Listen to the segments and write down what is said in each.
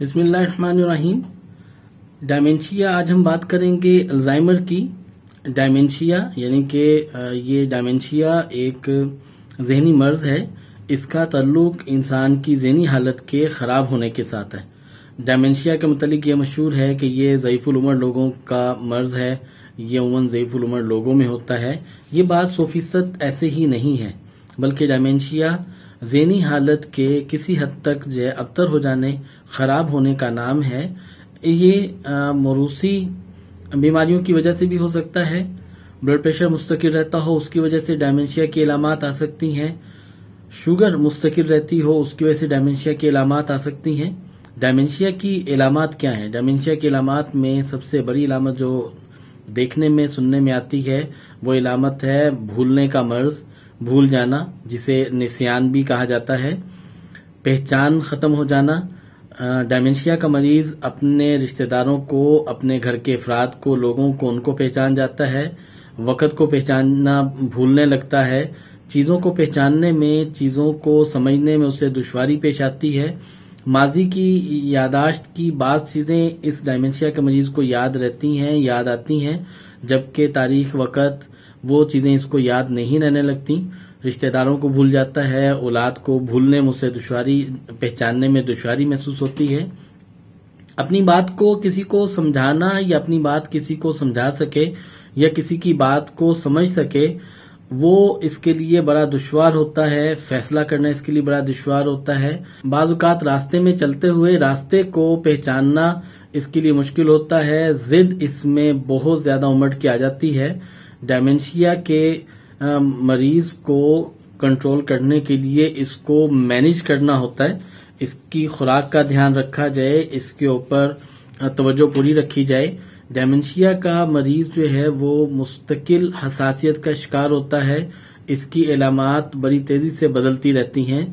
بسم اللہ الرحمن الرحیم۔ ڈائمینشیا، آج ہم بات کریں گے الزائمر کی۔ ڈائمینشیا یعنی کہ یہ ڈائمینشیا ایک ذہنی مرض ہے۔ اس کا تعلق انسان کی ذہنی حالت کے خراب ہونے کے ساتھ ہے۔ ڈائمینشیا کے متعلق یہ مشہور ہے کہ یہ ضعیف العمر لوگوں کا مرض ہے۔ یہ عموماً ضعیف العمر لوگوں میں ہوتا ہے۔ یہ بات 100% ایسے ہی نہیں ہے، بلکہ ڈائمینشیا ذہنی حالت کے کسی حد تک ابتر ہو جانے، خراب ہونے کا نام ہے۔ یہ موروثی بیماریوں کی وجہ سے بھی ہو سکتا ہے۔ بلڈ پریشر مستقل رہتا ہو، اس کی وجہ سے ڈائمینشیا کی علامات آ سکتی ہیں۔ شوگر مستقل رہتی ہو، اس کی وجہ سے ڈائمینشیا کی علامات آ سکتی ہیں۔ ڈائمینشیا کی علامات کیا ہیں؟ ڈائمینشیا کی علامات میں سب سے بڑی علامت جو دیکھنے میں سننے میں آتی ہے وہ علامت ہے بھولنے کا مرض، بھول جانا، جسے نسیان بھی کہا جاتا ہے۔ پہچان ختم ہو جانا۔ ڈائمینشیا کا مریض اپنے رشتہ داروں کو، اپنے گھر کے افراد کو، لوگوں کو، ان کو پہچان جاتا ہے۔ وقت کو پہچاننا بھولنے لگتا ہے۔ چیزوں کو پہچاننے میں، چیزوں کو سمجھنے میں اسے دشواری پیش آتی ہے۔ ماضی کی یادداشت کی بعض چیزیں اس ڈائمینشیا کے مریض کو یاد رہتی ہیں، یاد آتی ہیں، جبکہ تاریخ، وقت، وہ چیزیں اس کو یاد نہیں رہنے لگتی۔ رشتہ داروں کو بھول جاتا ہے، اولاد کو بھولنے میں اسے دشواری، پہچاننے میں دشواری محسوس ہوتی ہے۔ اپنی بات کو کسی کو سمجھانا یا اپنی بات کسی کو سمجھا سکے یا کسی کی بات کو سمجھ سکے، وہ اس کے لیے بڑا دشوار ہوتا ہے۔ فیصلہ کرنا اس کے لیے بڑا دشوار ہوتا ہے۔ بعض اوقات راستے میں چلتے ہوئے راستے کو پہچاننا اس کے لیے مشکل ہوتا ہے۔ ضد اس میں بہت زیادہ امڑ کے آ جاتی ہے۔ ڈائمینشیا کے مریض کو کنٹرول کرنے کے لیے اس کو مینیج کرنا ہوتا ہے۔ اس کی خوراک کا دھیان رکھا جائے، اس کے اوپر توجہ پوری رکھی جائے۔ ڈائمینشیا کا مریض جو ہے وہ مستقل حساسیت کا شکار ہوتا ہے۔ اس کی علامات بڑی تیزی سے بدلتی رہتی ہیں۔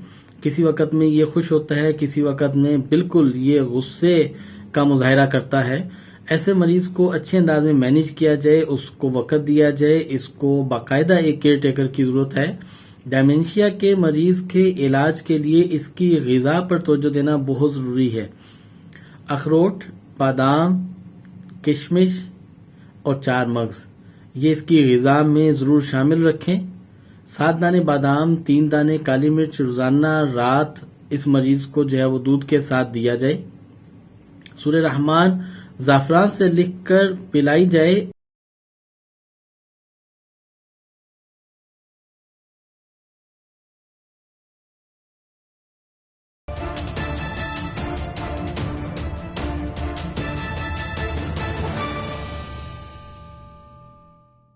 کسی وقت میں یہ خوش ہوتا ہے، کسی وقت میں بالکل یہ غصے کا مظاہرہ کرتا ہے۔ ایسے مریض کو اچھے انداز میں مینیج کیا جائے، اس کو وقت دیا جائے، اس کو باقاعدہ ایک کیئر ٹیکر کی ضرورت ہے۔ ڈائمینشیا کے مریض کے علاج کے لیے اس کی غذا پر توجہ دینا بہت ضروری ہے۔ اخروٹ، بادام، کشمش اور 4 مغز، یہ اس کی غذا میں ضرور شامل رکھیں۔ 7 دانے بادام، 3 دانے کالی مرچ روزانہ رات اس مریض کو جو ہے وہ دودھ کے ساتھ دیا جائے۔ سورہ رحمان زعفران سے لکھ کر پلائی جائے